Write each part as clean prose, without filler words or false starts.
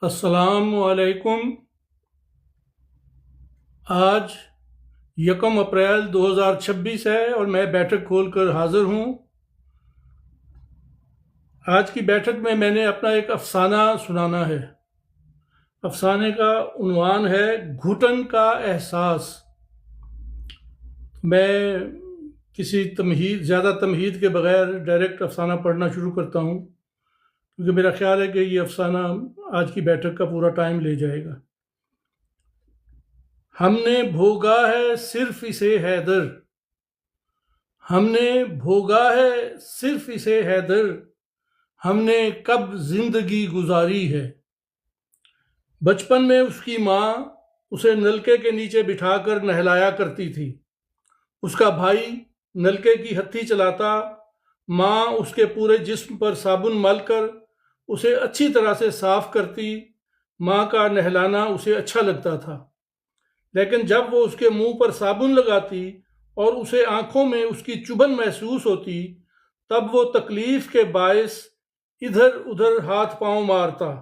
السلام علیکم۔ آج 1 اپریل 2026 ہے اور میں بیٹھک کھول کر حاضر ہوں۔ آج کی بیٹھک میں نے اپنا ایک افسانہ سنانا ہے۔ افسانے کا عنوان ہے گھٹن کا احساس۔ میں کسی زیادہ تمہید کے بغیر ڈائریکٹ افسانہ پڑھنا شروع کرتا ہوں، کیونکہ میرا خیال ہے کہ یہ افسانہ آج کی بیٹھک کا پورا ٹائم لے جائے گا۔ ہم نے بھوگا ہے صرف اسے حیدر، ہم نے بھوگا ہے صرف اسے حیدر، ہم نے کب زندگی گزاری ہے۔ بچپن میں اس کی ماں اسے نلکے کے نیچے بٹھا کر نہلایا کرتی تھی۔ اس کا بھائی نلکے کی ہتھی چلاتا، ماں اس کے پورے جسم پر صابن مل کر اسے اچھی طرح سے صاف کرتی۔ ماں کا نہلانا اسے اچھا لگتا تھا، لیکن جب وہ اس کے منہ پر صابن لگاتی اور اسے آنکھوں میں اس کی چبھن محسوس ہوتی، تب وہ تکلیف کے باعث ادھر ادھر ہاتھ پاؤں مارتا۔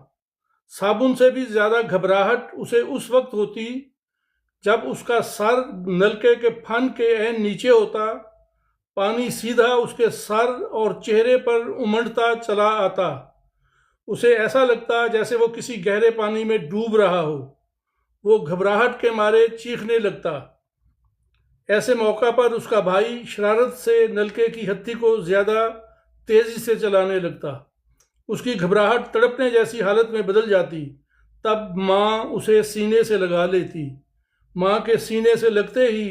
صابن سے بھی زیادہ گھبراہٹ اسے اس وقت ہوتی جب اس کا سر نلکے کے پھن کے عین نیچے ہوتا، پانی سیدھا اس کے سر اور چہرے پر امنڈتا چلا آتا۔ اسے ایسا لگتا جیسے وہ کسی گہرے پانی میں ڈوب رہا ہو۔ وہ گھبراہٹ کے مارے چیخنے لگتا۔ ایسے موقع پر اس کا بھائی شرارت سے نلکے کی ہتھی کو زیادہ تیزی سے چلانے لگتا۔ اس کی گھبراہٹ تڑپنے جیسی حالت میں بدل جاتی۔ تب ماں اسے سینے سے لگا لیتی۔ ماں کے سینے سے لگتے ہی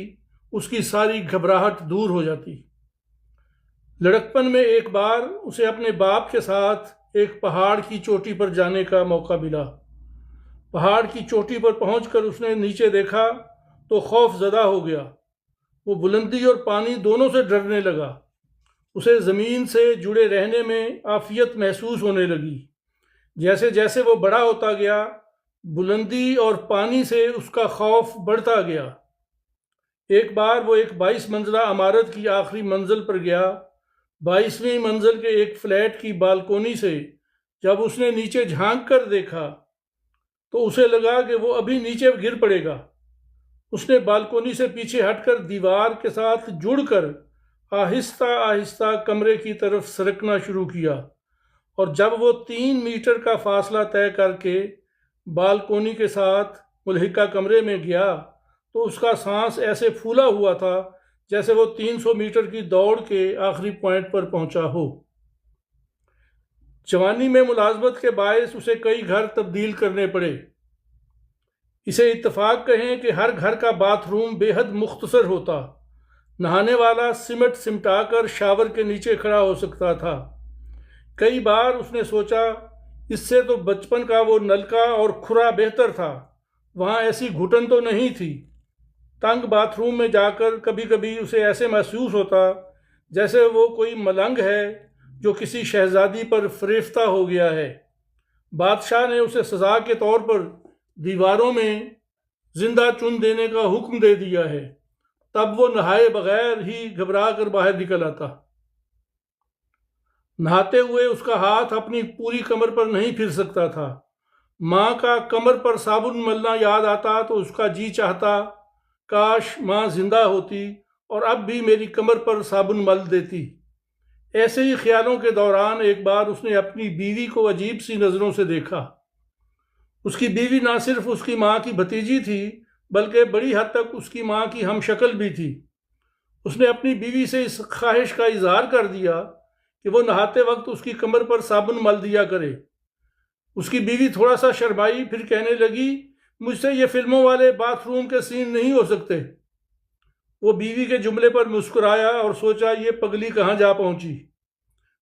اس کی ساری گھبراہٹ دور ہو جاتی۔ لڑکپن میں ایک بار اسے اپنے باپ کے ساتھ ایک پہاڑ کی چوٹی پر جانے کا موقع ملا۔ پہاڑ کی چوٹی پر پہنچ کر اس نے نیچے دیکھا تو خوف زدہ ہو گیا۔ وہ بلندی اور پانی دونوں سے ڈرنے لگا۔ اسے زمین سے جڑے رہنے میں عافیت محسوس ہونے لگی۔ جیسے جیسے وہ بڑا ہوتا گیا، بلندی اور پانی سے اس کا خوف بڑھتا گیا۔ ایک بار وہ ایک 22 منزلہ عمارت کی آخری منزل پر گیا۔ 22ویں منزل کے ایک فلیٹ کی بالکونی سے جب اس نے نیچے جھانک کر دیکھا تو اسے لگا کہ وہ ابھی نیچے گر پڑے گا۔ اس نے بالکونی سے پیچھے ہٹ کر دیوار کے ساتھ جڑ کر آہستہ آہستہ کمرے کی طرف سرکنا شروع کیا، اور جب وہ 3 میٹر کا فاصلہ طے کر کے بالکونی کے ساتھ ملحقہ کمرے میں گیا تو اس کا سانس ایسے پھولا ہوا تھا جیسے وہ 300 میٹر کی دوڑ کے آخری پوائنٹ پر پہنچا ہو۔ جوانی میں ملازمت کے باعث اسے کئی گھر تبدیل کرنے پڑے۔ اسے اتفاق کہیں کہ ہر گھر کا باتھ روم بے حد مختصر ہوتا۔ نہانے والا سمٹ سمٹا کر شاور کے نیچے کھڑا ہو سکتا تھا۔ کئی بار اس نے سوچا اس سے تو بچپن کا وہ نلکا اور کھرا بہتر تھا، وہاں ایسی گھٹن تو نہیں تھی۔ تنگ باتھ روم میں جا کر کبھی کبھی اسے ایسے محسوس ہوتا جیسے وہ کوئی ملنگ ہے جو کسی شہزادی پر فریفتہ ہو گیا ہے۔ بادشاہ نے اسے سزا کے طور پر دیواروں میں زندہ چن دینے کا حکم دے دیا ہے۔ تب وہ نہائے بغیر ہی گھبرا کر باہر نکل آتا۔ نہاتے ہوئے اس کا ہاتھ اپنی پوری کمر پر نہیں پھر سکتا تھا۔ ماں کا کمر پر صابن ملنا یاد آتا تو اس کا جی چاہتا کاش ماں زندہ ہوتی اور اب بھی میری کمر پر صابن مل دیتی۔ ایسے ہی خیالوں کے دوران ایک بار اس نے اپنی بیوی کو عجیب سی نظروں سے دیکھا۔ اس کی بیوی نہ صرف اس کی ماں کی بھتیجی تھی بلکہ بڑی حد تک اس کی ماں کی ہم شکل بھی تھی۔ اس نے اپنی بیوی سے اس خواہش کا اظہار کر دیا کہ وہ نہاتے وقت اس کی کمر پر صابن مل دیا کرے۔ اس کی بیوی تھوڑا سا شرمائی، پھر کہنے لگی مجھ سے یہ فلموں والے باتھ روم کے سین نہیں ہو سکتے۔ وہ بیوی کے جملے پر مسکرایا اور سوچا یہ پگلی کہاں جا پہنچی،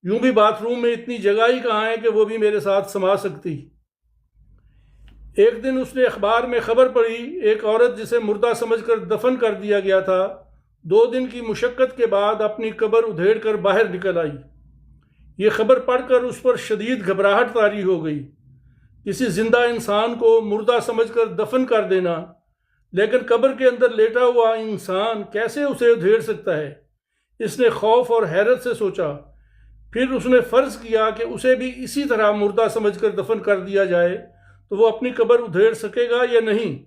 یوں بھی باتھ روم میں اتنی جگہ ہی کہاں ہے کہ وہ بھی میرے ساتھ سما سکتی۔ ایک دن اس نے اخبار میں خبر پڑھی ایک عورت جسے مردہ سمجھ کر دفن کر دیا گیا تھا 2 دن کی مشقت کے بعد اپنی قبر ادھیڑ کر باہر نکل آئی۔ یہ خبر پڑھ کر اس پر شدید گھبراہٹ طاری ہو گئی۔ کسی زندہ انسان کو مردہ سمجھ کر دفن کر دینا، لیکن قبر کے اندر لیٹا ہوا انسان کیسے اسے ادھیڑ سکتا ہے؟ اس نے خوف اور حیرت سے سوچا۔ پھر اس نے فرض کیا کہ اسے بھی اسی طرح مردہ سمجھ کر دفن کر دیا جائے تو وہ اپنی قبر ادھیڑ سکے گا یا نہیں؟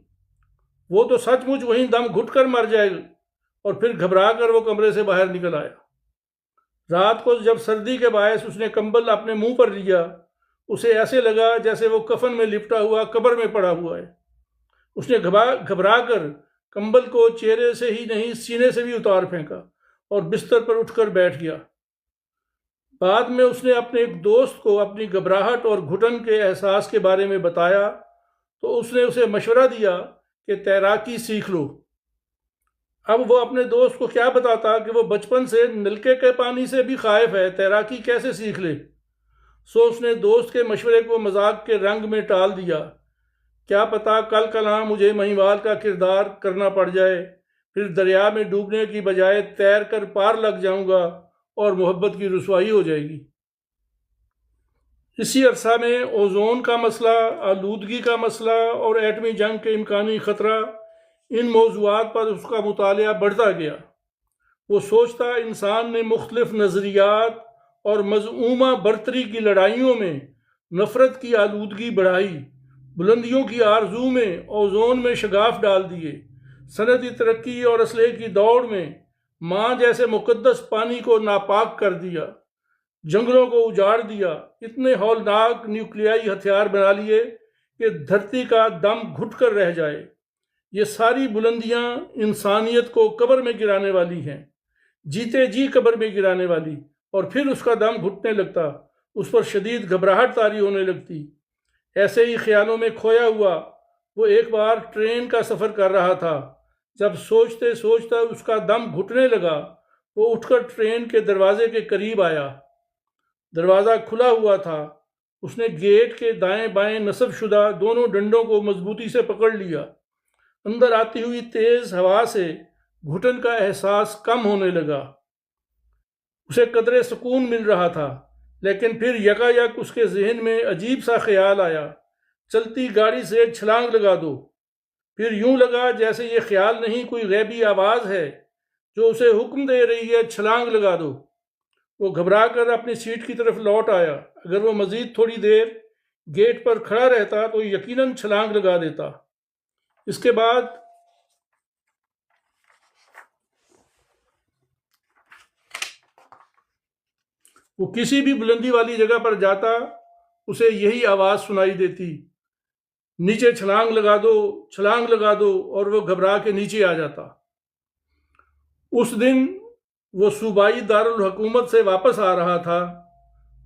وہ تو سچ مچ وہیں دم گھٹ کر مر جائے گا۔ اور پھر گھبرا کر وہ کمرے سے باہر نکل آیا۔ رات کو جب سردی کے باعث اس نے کمبل اپنے منہ پر لیا، اسے ایسے لگا جیسے وہ کفن میں لپٹا ہوا قبر میں پڑا ہوا ہے۔ اس نے گھبرا کر کمبل کو چہرے سے ہی نہیں سینے سے بھی اتار پھینکا اور بستر پر اٹھ کر بیٹھ گیا۔ بعد میں اس نے اپنے ایک دوست کو اپنی گھبراہٹ اور گھٹن کے احساس کے بارے میں بتایا تو اس نے اسے مشورہ دیا کہ تیراکی سیکھ لو۔ اب وہ اپنے دوست کو کیا بتاتا کہ وہ بچپن سے نلکے کے پانی سے بھی خائف ہے، تیراکی کیسے سیکھ لے؟ سو اس نے دوست کے مشورے کو مذاق کے رنگ میں ٹال دیا۔ کیا پتا کل کلاں مجھے مہیوال کا کردار کرنا پڑ جائے، پھر دریا میں ڈوبنے کی بجائے تیر کر پار لگ جاؤں گا اور محبت کی رسوائی ہو جائے گی۔ اسی عرصہ میں اوزون کا مسئلہ، آلودگی کا مسئلہ اور ایٹمی جنگ کے امکانی خطرہ، ان موضوعات پر اس کا مطالعہ بڑھتا گیا۔ وہ سوچتا انسان نے مختلف نظریات اور مزعومہ برتری کی لڑائیوں میں نفرت کی آلودگی بڑھائی، بلندیوں کی آرزو میں اوزون میں شگاف ڈال دیے، صنعتی ترقی اور اسلحے کی دوڑ میں ماں جیسے مقدس پانی کو ناپاک کر دیا، جنگلوں کو اجاڑ دیا، اتنے ہولناک نیوکلیائی ہتھیار بنا لیے کہ دھرتی کا دم گھٹ کر رہ جائے۔ یہ ساری بلندیاں انسانیت کو قبر میں گرانے والی ہیں، جیتے جی قبر میں گرانے والی، اور پھر اس کا دم گھٹنے لگتا، اس پر شدید گھبراہٹ طاری ہونے لگتی۔ ایسے ہی خیالوں میں کھویا ہوا وہ ایک بار ٹرین کا سفر کر رہا تھا۔ جب سوچتے سوچتا اس کا دم گھٹنے لگا، وہ اٹھ کر ٹرین کے دروازے کے قریب آیا۔ دروازہ کھلا ہوا تھا۔ اس نے گیٹ کے دائیں بائیں نصب شدہ دونوں ڈنڈوں کو مضبوطی سے پکڑ لیا۔ اندر آتی ہوئی تیز ہوا سے گھٹن کا احساس کم ہونے لگا۔ اسے قدرے سکون مل رہا تھا، لیکن پھر یکایک اس کے ذہن میں عجیب سا خیال آیا، چلتی گاڑی سے چھلانگ لگا دو۔ پھر یوں لگا جیسے یہ خیال نہیں، کوئی غیبی آواز ہے جو اسے حکم دے رہی ہے، چھلانگ لگا دو۔ وہ گھبرا کر اپنی سیٹ کی طرف لوٹ آیا۔ اگر وہ مزید تھوڑی دیر گیٹ پر کھڑا رہتا تو یقیناً چھلانگ لگا دیتا۔ اس کے بعد وہ کسی بھی بلندی والی جگہ پر جاتا، اسے یہی آواز سنائی دیتی، نیچے چھلانگ لگا دو، چھلانگ لگا دو، اور وہ گھبرا کے نیچے آ جاتا۔ اس دن وہ صوبائی دارالحکومت سے واپس آ رہا تھا۔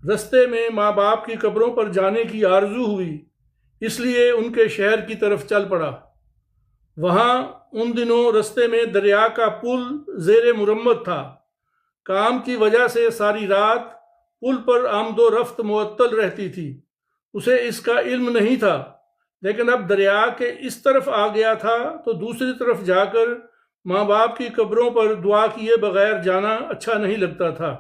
رستے میں ماں باپ کی قبروں پر جانے کی آرزو ہوئی، اس لیے ان کے شہر کی طرف چل پڑا۔ وہاں ان دنوں رستے میں دریا کا پل زیر مرمت تھا۔ کام کی وجہ سے ساری رات پل پر آمد و رفت معطل رہتی تھی۔ اسے اس کا علم نہیں تھا، لیکن اب دریا کے اس طرف آ گیا تھا تو دوسری طرف جا کر ماں باپ کی قبروں پر دعا کیے بغیر جانا اچھا نہیں لگتا تھا۔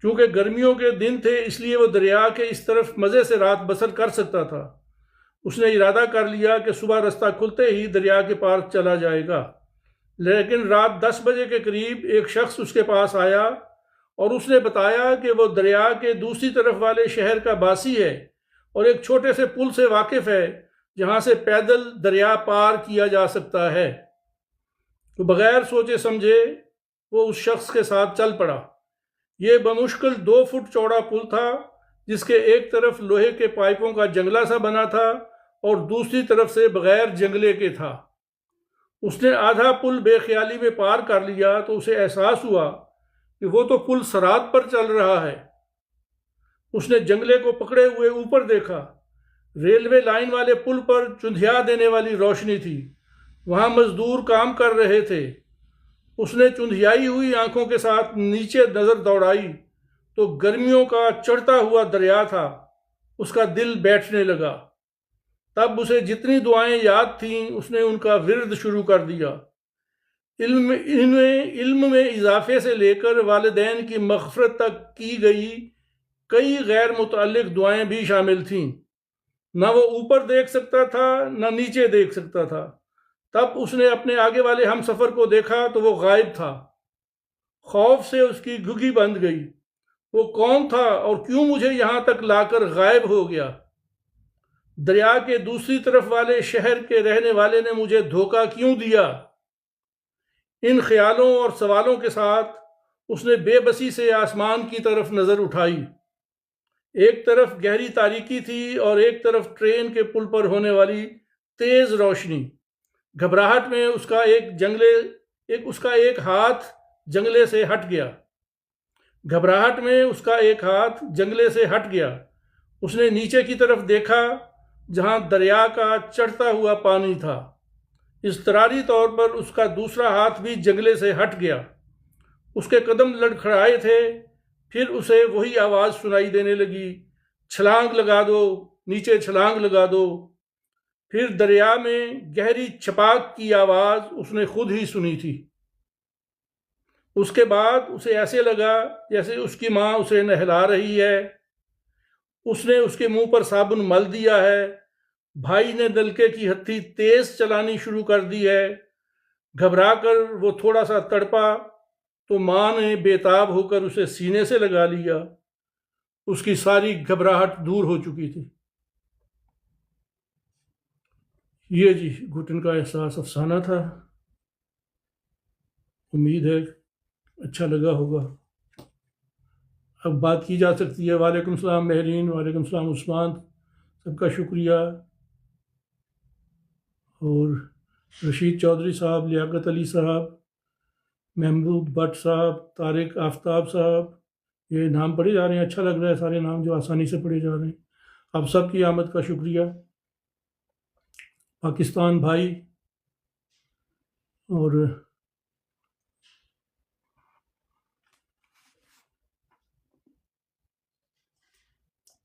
چونکہ گرمیوں کے دن تھے، اس لیے وہ دریا کے اس طرف مزے سے رات بسر کر سکتا تھا۔ اس نے ارادہ کر لیا کہ صبح رستہ کھلتے ہی دریا کے پار چلا جائے گا۔ لیکن رات 10 بجے کے قریب ایک شخص اس کے پاس آیا اور اس نے بتایا کہ وہ دریا کے دوسری طرف والے شہر کا باسی ہے اور ایک چھوٹے سے پل سے واقف ہے جہاں سے پیدل دریا پار کیا جا سکتا ہے۔ تو بغیر سوچے سمجھے وہ اس شخص کے ساتھ چل پڑا۔ یہ بمشکل 2 فٹ چوڑا پل تھا، جس کے ایک طرف لوہے کے پائپوں کا جنگلہ سا بنا تھا اور دوسری طرف سے بغیر جنگلے کے تھا۔ اس نے آدھا پل بے خیالی میں پار کر لیا تو اسے احساس ہوا کہ وہ تو پل صراط پر چل رہا ہے۔ اس نے جنگلے کو پکڑے ہوئے اوپر دیکھا۔ ریلوے لائن والے پل پر چندھیا دینے والی روشنی تھی، وہاں مزدور کام کر رہے تھے۔ اس نے چندھیائی ہوئی آنکھوں کے ساتھ نیچے نظر دوڑائی تو گرمیوں کا چڑھتا ہوا دریا تھا۔ اس کا دل بیٹھنے لگا۔ تب اسے جتنی دعائیں یاد تھیں اس نے ان کا ورد شروع کر دیا۔ علم میں اضافے سے لے کر والدین کی مغفرت تک کی گئی کئی غیر متعلق دعائیں بھی شامل تھیں۔ نہ وہ اوپر دیکھ سکتا تھا نہ نیچے دیکھ سکتا تھا۔ تب اس نے اپنے آگے والے ہم سفر کو دیکھا تو وہ غائب تھا۔ خوف سے اس کی گھگی بند گئی۔ وہ کون تھا اور کیوں مجھے یہاں تک لا کر غائب ہو گیا؟ دریا کے دوسری طرف والے شہر کے رہنے والے نے مجھے دھوکہ کیوں دیا؟ ان خیالوں اور سوالوں کے ساتھ اس نے بے بسی سے آسمان کی طرف نظر اٹھائی۔ ایک طرف گہری تاریکی تھی اور ایک طرف ٹرین کے پل پر ہونے والی تیز روشنی۔ گھبراہٹ میں اس کا ایک ہاتھ جنگلے سے ہٹ گیا۔ اس نے نیچے کی طرف دیکھا جہاں دریا کا چڑھتا ہوا پانی تھا۔ اضطراری طور پر اس کا دوسرا ہاتھ بھی جنگلے سے ہٹ گیا۔ اس کے قدم لڑکھڑائے تھے۔ پھر اسے وہی آواز سنائی دینے لگی، چھلانگ لگا دو، نیچے چھلانگ لگا دو۔ پھر دریا میں گہری چھپاک کی آواز اس نے خود ہی سنی تھی۔ اس کے بعد اسے ایسے لگا جیسے اس کی ماں اسے نہلا رہی ہے۔ اس نے اس کے منہ پر صابن مل دیا ہے۔ بھائی نے نلکے کی ہتھی تیز چلانی شروع کر دی ہے۔ گھبرا کر وہ تھوڑا سا تڑپا تو ماں نے بے تاب ہو کر اسے سینے سے لگا لیا۔ اس کی ساری گھبراہٹ دور ہو چکی تھی۔ یہ جی گھٹن کا احساس افسانہ تھا۔ امید ہے اچھا لگا ہوگا۔ اب بات کی جا سکتی ہے۔ وعلیکم السلام مہرین، وعلیکم السلام عثمان، سب کا شکریہ۔ اور رشید چودھری صاحب، لیاقت علی صاحب، محمود بٹ صاحب، طارق آفتاب صاحب، یہ نام پڑھے جا رہے ہیں۔ اچھا لگ رہا ہے، سارے نام جو آسانی سے پڑھے جا رہے ہیں۔ آپ سب کی آمد کا شکریہ۔ پاکستان بھائی، اور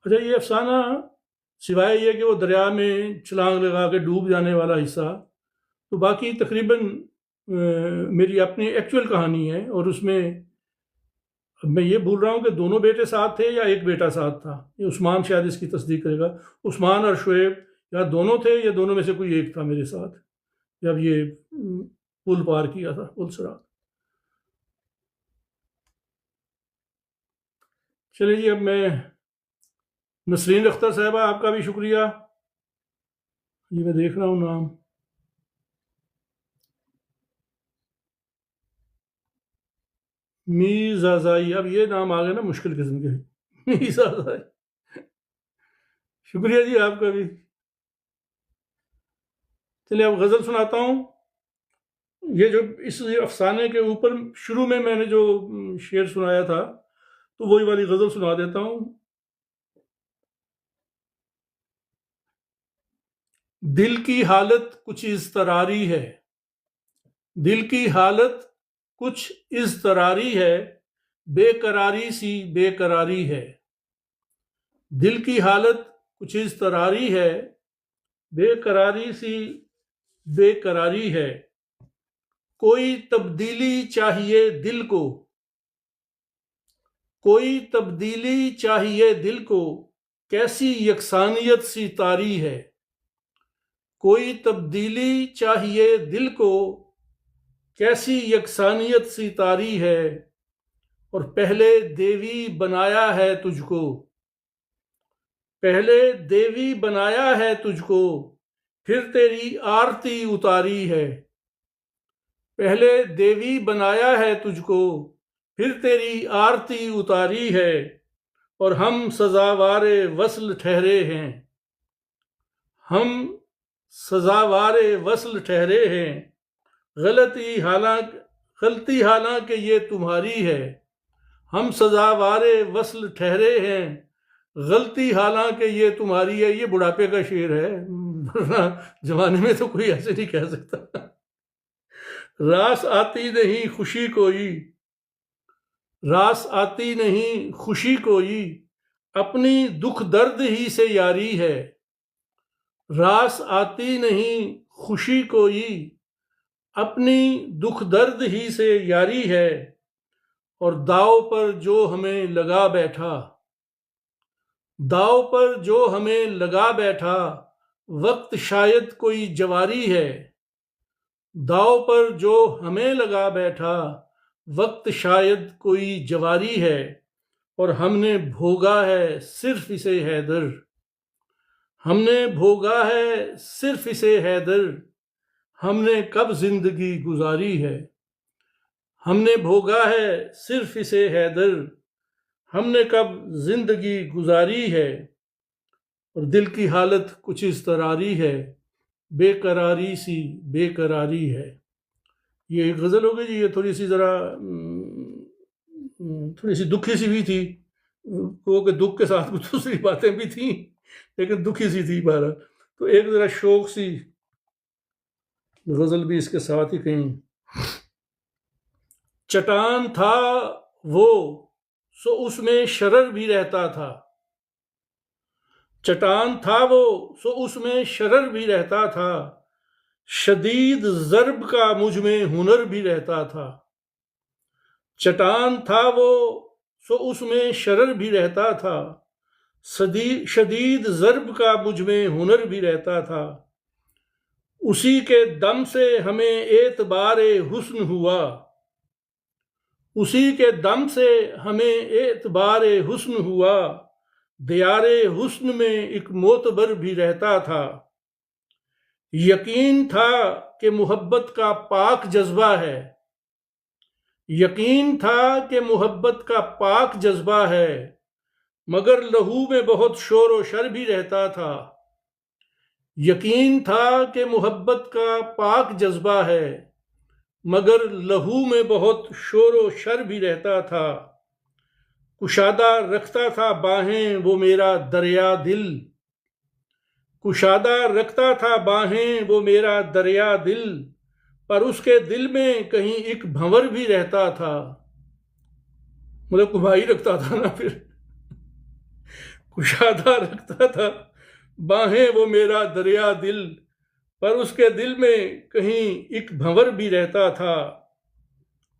اچھا یہ افسانہ سوائے یہ کہ وہ دریا میں چھلانگ لگا کے ڈوب جانے والا حصہ، تو باقی تقریباً میری اپنی ایکچوئل کہانی ہے، اور اس میں میں یہ بھول رہا ہوں کہ دونوں بیٹے ساتھ تھے یا ایک بیٹا ساتھ تھا۔ یہ عثمان شاید اس کی تصدیق کرے گا۔ عثمان اور شعیب یا دونوں تھے یا دونوں میں سے کوئی ایک تھا میرے ساتھ جب یہ پل پار کیا تھا، پل سرات۔ چلے جی، اب میں نسرین اختر صاحبہ، آپ کا بھی شکریہ جی۔ میں دیکھ رہا ہوں نام، میزازائی، اب یہ نام آ گئے نا مشکل قسم کے، میزازائی، شکریہ جی آپ کا بھی۔ چلیے اب غزل سناتا ہوں۔ یہ جو اس افسانے کے اوپر شروع میں نے جو شعر سنایا تھا، تو وہی والی غزل سنا دیتا ہوں۔ دل کی حالت کچھ اضطراری ہے، دل کی حالت کچھ اضطراری ہے، بے قراری سی بے قراری ہے۔ دل کی حالت کچھ اضطراری ہے، بے قراری سی بے قراری ہے۔ کوئی تبدیلی چاہیے دل کو، کوئی تبدیلی چاہیے دل کو، کیسی یکسانیت سی طاری ہے۔ کوئی تبدیلی چاہیے دل کو، کیسی یکسانیت سی طاری ہے۔ اور پہلے دیوی بنایا ہے تجھ کو، پہلے دیوی بنایا ہے تجھ کو، پھر تیری آرتی اتاری ہے۔ پہلے دیوی بنایا ہے تجھ کو، پھر تیری آرتی اتاری ہے۔ اور ہم سزاوار وصل ٹھہرے ہیں، ہم سزاوار وصل ٹھہرے ہیں۔ غلطی حالانکہ یہ تمہاری ہے، ہم سزاوار وصل ٹھہرے ہیں۔ غلطی حالانکہ یہ تمہاری ہے۔ یہ بڑھاپے کا شعر ہے، زمانے میں تو کوئی ایسے نہیں کہہ سکتا۔ راس آتی نہیں خوشی کوئی، راس آتی نہیں خوشی کوئی، اپنی دکھ درد ہی سے یاری ہے۔ راس آتی نہیں خوشی کوئی، اپنی دکھ درد ہی سے یاری ہے۔ اور داؤ پر جو ہمیں لگا بیٹھا، داؤ پر جو ہمیں لگا بیٹھا، وقت شاید کوئی جواری ہے۔ داؤ پر جو ہمیں لگا بیٹھا، وقت شاید کوئی جواری ہے۔ اور ہم نے بھوگا ہے صرف اسے حیدر، ہم نے بھوگا ہے صرف اسے حیدر، ہم نے کب زندگی گزاری ہے۔ ہم نے بھوگا ہے صرف اسے حیدر، ہم نے کب زندگی گزاری ہے۔ اور دل کی حالت کچھ اس طراری ہے، بے قراری سی بے قراری ہے۔ یہ ایک غزل ہو گئی جی، یہ تھوڑی سی ذرا تھوڑی سی دکھی سی بھی تھی، وہ کہ دکھ کے ساتھ کچھ دوسری باتیں بھی تھیں لیکن دکھی سی تھی بہرحال، تو ایک ذرا شوق سی غزل بھی اس کے ساتھ ہی کہیں۔ چٹان تھا وہ سو اس میں شرر بھی رہتا تھا، چٹان تھا وہ سو اس میں شرر بھی رہتا تھا، شدید ضرب کا مجھ میں ہنر بھی رہتا تھا۔ چٹان تھا وہ سو اس میں شرر بھی رہتا تھا، شدید ضرب کا مجھ میں ہنر بھی رہتا تھا۔ اسی کے دم سے ہمیں اعتبار حسن ہوا، اسی کے دم سے ہمیں اعتبار حسن ہوا، دیار حسن میں ایک معتبر بھی رہتا تھا۔ یقین تھا کہ محبت کا پاک جذبہ ہے، یقین تھا کہ محبت کا پاک جذبہ ہے، مگر لہو میں بہت شور و شر بھی رہتا تھا۔ یقین تھا کہ محبت کا پاک جذبہ ہے، مگر لہو میں بہت شور و شر بھی رہتا تھا۔ کشادہ رکھتا تھا باہیں وہ میرا دریا دل، کشادہ رکھتا تھا باہیں وہ میرا دریا دل، پر اس کے دل میں کہیں ایک بھنور بھی رہتا تھا۔ مطلب کبھائی رکھتا تھا نا، پھر کشادہ رکھتا تھا باہیں وہ میرا دریا دل، پر اس کے دل میں کہیں ایک بھنور بھی رہتا تھا۔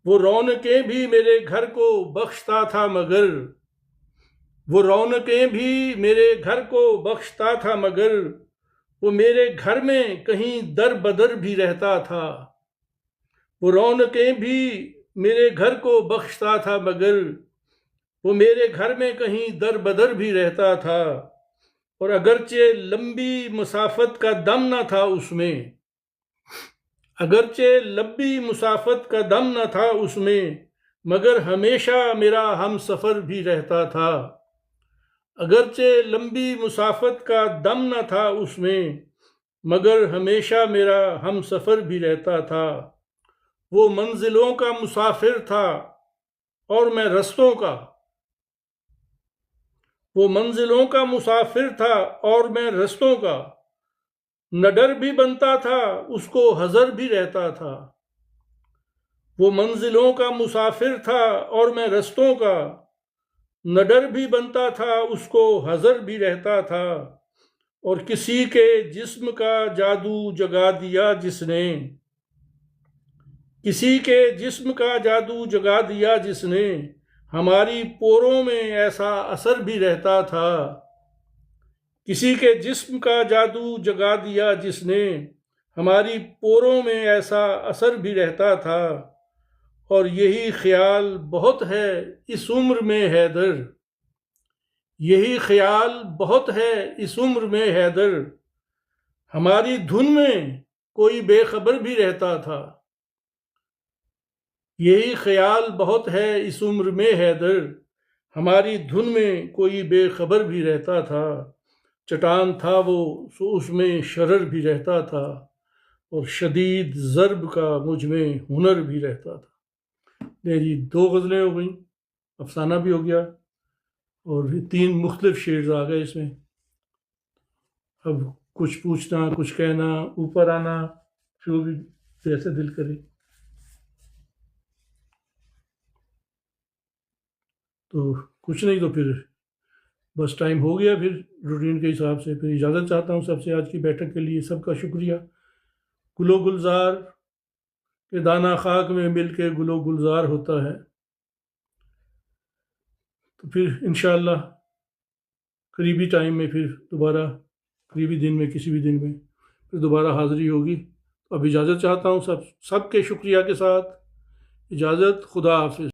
وہ رونقیں بھی میرے گھر کو بخشتا تھا مگر، وہ رونقیں بھی میرے گھر کو بخشتا تھا مگر، وہ میرے گھر میں کہیں در بدر بھی رہتا تھا۔ وہ رونقیں بھی میرے گھر کو بخشتا تھا مگر، وہ میرے گھر میں کہیں در بدر بھی رہتا تھا۔ اور اگرچہ لمبی مسافت کا دم نہ تھا اس میں، اگرچہ لمبی مسافت کا دم نہ تھا اس میں، مگر ہمیشہ میرا ہم سفر بھی رہتا تھا۔ اگرچہ لمبی مسافت کا دم نہ تھا اس میں، مگر ہمیشہ میرا ہم سفر بھی رہتا تھا۔ وہ منزلوں کا مسافر تھا اور میں رستوں کا، وہ منزلوں کا مسافر تھا اور میں رستوں کا، نہ ڈر بھی بنتا تھا اس کو حذر بھی رہتا تھا۔ وہ منزلوں کا مسافر تھا اور میں رستوں کا، نہ ڈر بھی بنتا تھا اس کو حذر بھی رہتا تھا۔ اور کسی کے جسم کا جادو جگا دیا جس نے، کسی کے جسم کا جادو جگا دیا جس نے، ہماری پوروں میں ایسا اثر بھی رہتا تھا۔ کسی کے جسم کا جادو جگا دیا جس نے، ہماری پوروں میں ایسا اثر بھی رہتا تھا۔ اور یہی خیال بہت ہے اس عمر میں حیدر، یہی خیال بہت ہے اس عمر میں حیدر، ہماری دھن میں کوئی بے خبر بھی رہتا تھا۔ یہی خیال بہت ہے اس عمر میں حیدر، ہماری دھن میں کوئی بے خبر بھی رہتا تھا۔ چٹان تھا وہ سو اس میں شرر بھی رہتا تھا، اور شدید ضرب کا مجھ میں ہنر بھی رہتا تھا۔ جی 2 غزلیں ہو گئیں، افسانہ بھی ہو گیا، اور 3 مختلف شیڈز آ گئے اس میں۔ اب کچھ پوچھنا، کچھ کہنا، اوپر آنا، جو بھی جیسے دل کرے۔ تو کچھ نہیں تو پھر بس ٹائم ہو گیا، پھر روٹین کے حساب سے پھر اجازت چاہتا ہوں سب سے آج کی بیٹھک کے لیے۔ سب کا شکریہ۔ گل و گلزار کے دانہ خاک میں مل کے گل و گلزار ہوتا ہے، تو پھر انشاءاللہ قریبی ٹائم میں پھر دوبارہ، قریبی دن میں، کسی بھی دن میں پھر دوبارہ حاضری ہوگی۔ تو اب اجازت چاہتا ہوں سب کے شکریہ کے ساتھ۔ اجازت، خدا حافظ۔